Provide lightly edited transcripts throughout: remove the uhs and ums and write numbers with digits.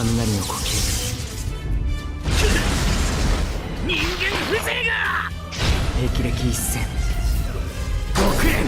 雷の呼吸人間風情が霹靂一閃極連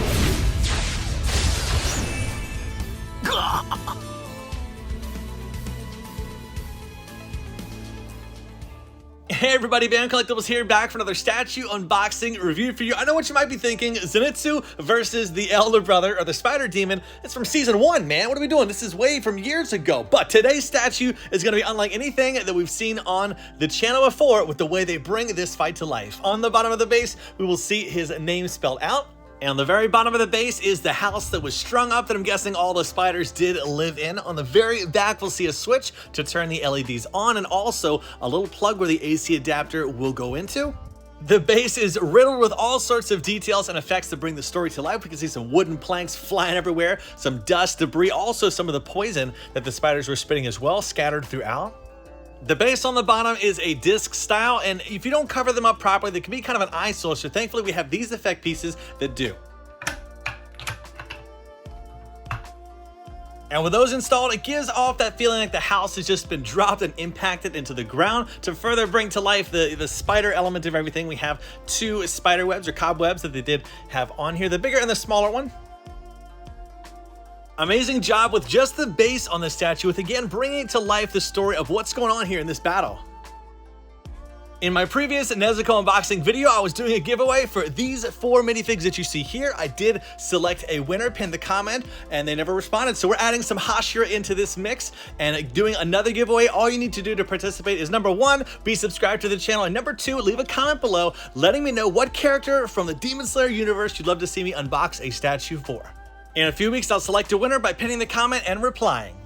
Hey everybody, Band Collectibles here, back for another statue unboxing review for you. I know what you might be thinking, Zenitsu versus the elder brother or the spider demon. It's from season 1, man. What are we doing? This is way from years ago. But today's statue is going to be unlike anything that we've seen on the channel before with the way they bring this fight to life. On the bottom of the base, we will see his name spelled out. And on the very bottom of the base is the house that was strung up that I'm guessing all the spiders did live in. On the very back, we'll see a switch to turn the LEDs on and also a little plug where the AC adapter will go into. The base is riddled with all sorts of details and effects to bring the story to life. We can see some wooden planks flying everywhere, some dust, debris, also some of the poison that the spiders were spitting as well, scattered throughout. The base on the bottom is a disc style, and if you don't cover them up properly, they can be kind of an eyesore, so thankfully we have these effect pieces that do. And with those installed, it gives off that feeling like the house has just been dropped and impacted into the ground. To further bring to life the spider element of everything, we have two spider webs or cobwebs that they did have on here, the bigger and the smaller one. Amazing job with just the base on the statue, with again bringing to life the story of what's going on here in this battle. In my previous Nezuko unboxing video, I was doing a giveaway for these 4 minifigs that you see here. I did select a winner, pinned the comment, and they never responded. So we're adding some Hashira into this mix and doing another giveaway. All you need to do to participate is number 1, be subscribed to the channel, and number 2, leave a comment below letting me know what character from the Demon Slayer universe you'd love to see me unbox a statue for. In a few weeks, I'll select a winner by pinning the comment and replying.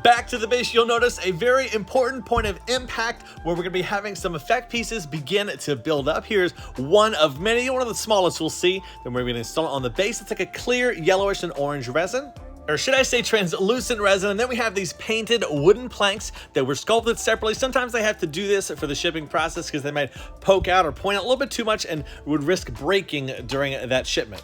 Back to the base, you'll notice a very important point of impact where we're going to be having some effect pieces begin to build up. Here's one of many, one of the smallest we'll see. Then we're going to install it on the base. It's like a clear yellowish and orange resin. Or should I say translucent resin. And then we have these painted wooden planks that were sculpted separately. Sometimes they have to do this for the shipping process because they might poke out or point out a little bit too much and would risk breaking during that shipment.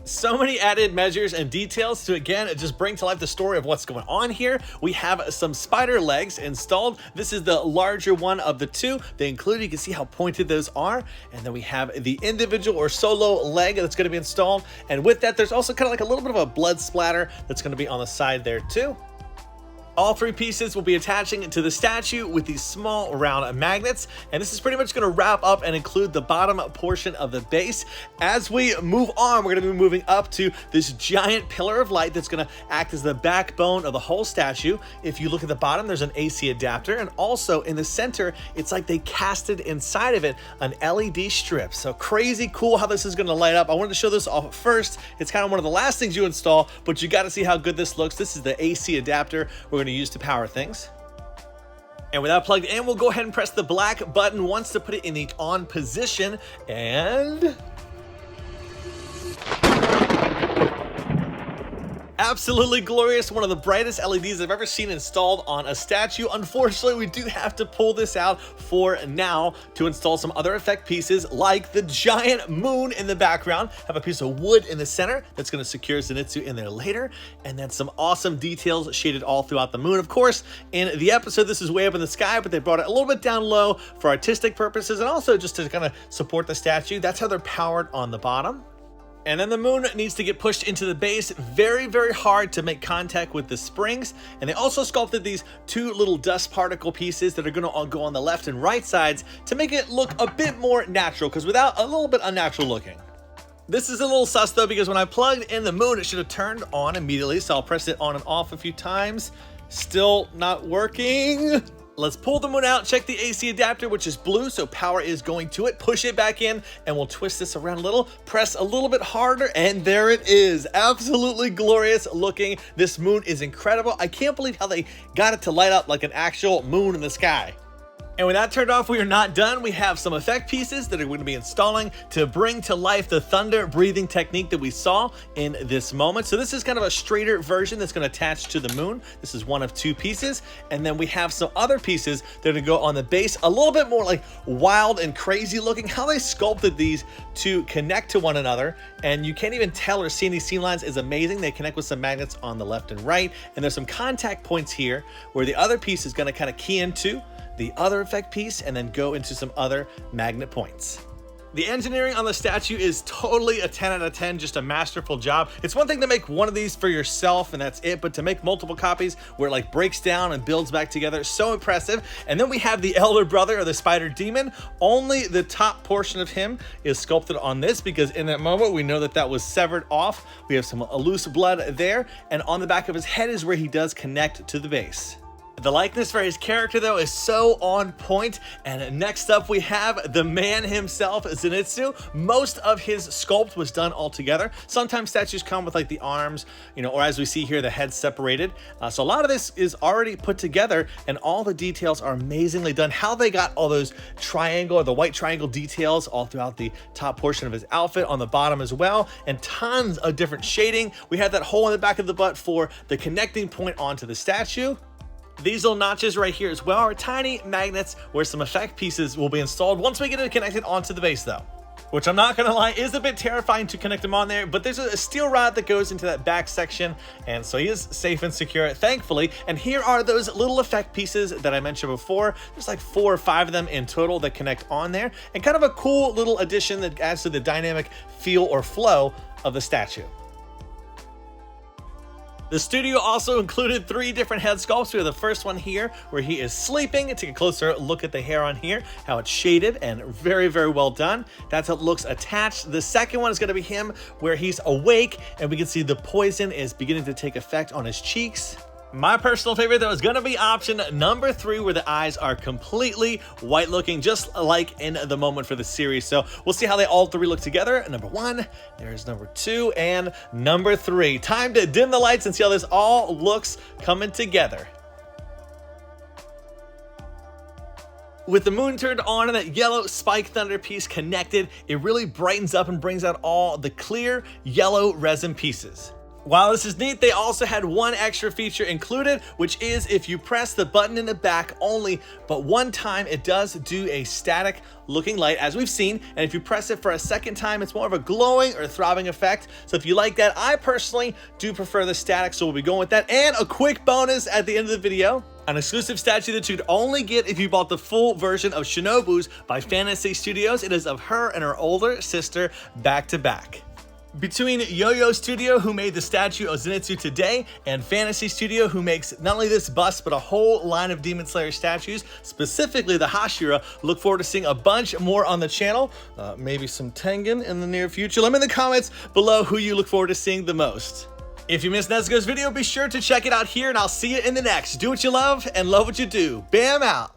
So many added measures and details to again just bring to life the story of what's going on here. We have some spider legs installed. This is the larger one of the two. They include, you can see how pointed those are. And then we have the individual or solo leg that's going to be installed. And with that, there's also kind of like a little bit of a blood splatter that's going to be on the side there too. All 3 pieces will be attaching to the statue with these small round magnets, and this is pretty much going to wrap up and include the bottom portion of the base. As we move on, we're going to be moving up to this giant pillar of light that's going to act as the backbone of the whole statue. If you look at the bottom, there's an AC adapter, and also in the center, it's like they casted inside of it an LED strip. So crazy cool how this is going to light up. I wanted to show this off first. It's kind of one of the last things you install, but you got to see how good this looks. This is the AC adapter we're going to use to power things. And with that plugged in, we'll go ahead and press the black button once to put it in the on position, and absolutely glorious. One of the brightest LEDs I've ever seen installed on a statue. Unfortunately, we do have to pull this out for now to install some other effect pieces like the giant moon in the background. Have a piece of wood in the center that's going to secure Zenitsu in there later. And then some awesome details shaded all throughout the moon. Of course, in the episode, this is way up in the sky, but they brought it a little bit down low for artistic purposes and also just to kind of support the statue. That's how they're powered on the bottom. And then the moon needs to get pushed into the base very, very hard to make contact with the springs. And they also sculpted these 2 little dust particle pieces that are going to all go on the left and right sides to make it look a bit more natural, because without a little bit unnatural looking. This is a little sus though, because when I plugged in the moon, it should have turned on immediately. So I'll press it on and off a few times. Still not working. Let's pull the moon out, check the AC adapter, which is blue, so power is going to it. Push it back in, and we'll twist this around a little, press a little bit harder, and there it is. Absolutely glorious looking. This moon is incredible. I can't believe how they got it to light up like an actual moon in the sky. And with that turned off, we are not done. We have some effect pieces that are going to be installing to bring to life the thunder breathing technique that we saw in this moment. So this is kind of a straighter version that's going to attach to the moon. This is one of 2 pieces. And then we have some other pieces that are going to go on the base, a little bit more like wild and crazy looking. How they sculpted these to connect to one another, and you can't even tell or see any seam lines, is amazing. They connect with some magnets on the left and right, and there's some contact points here where the other piece is going to kind of key into the other effect piece and then go into some other magnet points. The engineering on the statue is totally a 10 out of 10, just a masterful job. It's one thing to make one of these for yourself and that's it, but to make multiple copies where it like breaks down and builds back together, so impressive. And then we have the elder brother of the spider demon. Only the top portion of him is sculpted on this because in that moment we know that that was severed off. We have some loose blood there, and on the back of his head is where he does connect to the base. The likeness for his character though is so on point. And next up we have the man himself, Zenitsu. Most of his sculpt was done all together. Sometimes statues come with like the arms, you know, or as we see here, the head separated. So a lot of this is already put together and all the details are amazingly done. How they got all those triangle or the white triangle details all throughout the top portion of his outfit, on the bottom as well, and tons of different shading. We have that hole in the back of the butt for the connecting point onto the statue. These little notches right here as well are tiny magnets where some effect pieces will be installed once we get it connected onto the base though. Which I'm not gonna lie, is a bit terrifying to connect them on there, but there's a steel rod that goes into that back section, and so he is safe and secure, thankfully. And here are those little effect pieces that I mentioned before. There's like 4 or 5 of them in total that connect on there, and kind of a cool little addition that adds to the dynamic feel or flow of the statue. The studio also included 3 different head sculpts. We have the first one here where he is sleeping. Take a closer look at the hair on here, how it's shaded and very, very well done. That's how it looks attached. The second one is going to be him where he's awake and we can see the poison is beginning to take effect on his cheeks. My personal favorite though is going to be option number 3 where the eyes are completely white looking, just like in the moment for the series. So we'll see how they all 3 look together. Number 1, there's number 2, and number 3. Time to dim the lights and see how this all looks coming together. With the moon turned on and that yellow spike thunder piece connected, it really brightens up and brings out all the clear yellow resin pieces. While this is neat, they also had one extra feature included, which is if you press the button in the back only, but one time it does do a static looking light as we've seen, and if you press it for a second time, it's more of a glowing or throbbing effect. So if you like that, I personally do prefer the static, so we'll be going with that. And a quick bonus at the end of the video, an exclusive statue that you'd only get if you bought the full version of Shinobu's by Fantasy Studios. It is of her and her older sister back to back. Between YOYO Studio, who made the statue of Zenitsu today, and Fantasy Studio, who makes not only this bust, but a whole line of Demon Slayer statues, specifically the Hashira, look forward to seeing a bunch more on the channel, maybe some Tengen in the near future. Let me in the comments below who you look forward to seeing the most. If you missed Nezuko's video, be sure to check it out here, and I'll see you in the next. Do what you love, and love what you do. Bam out!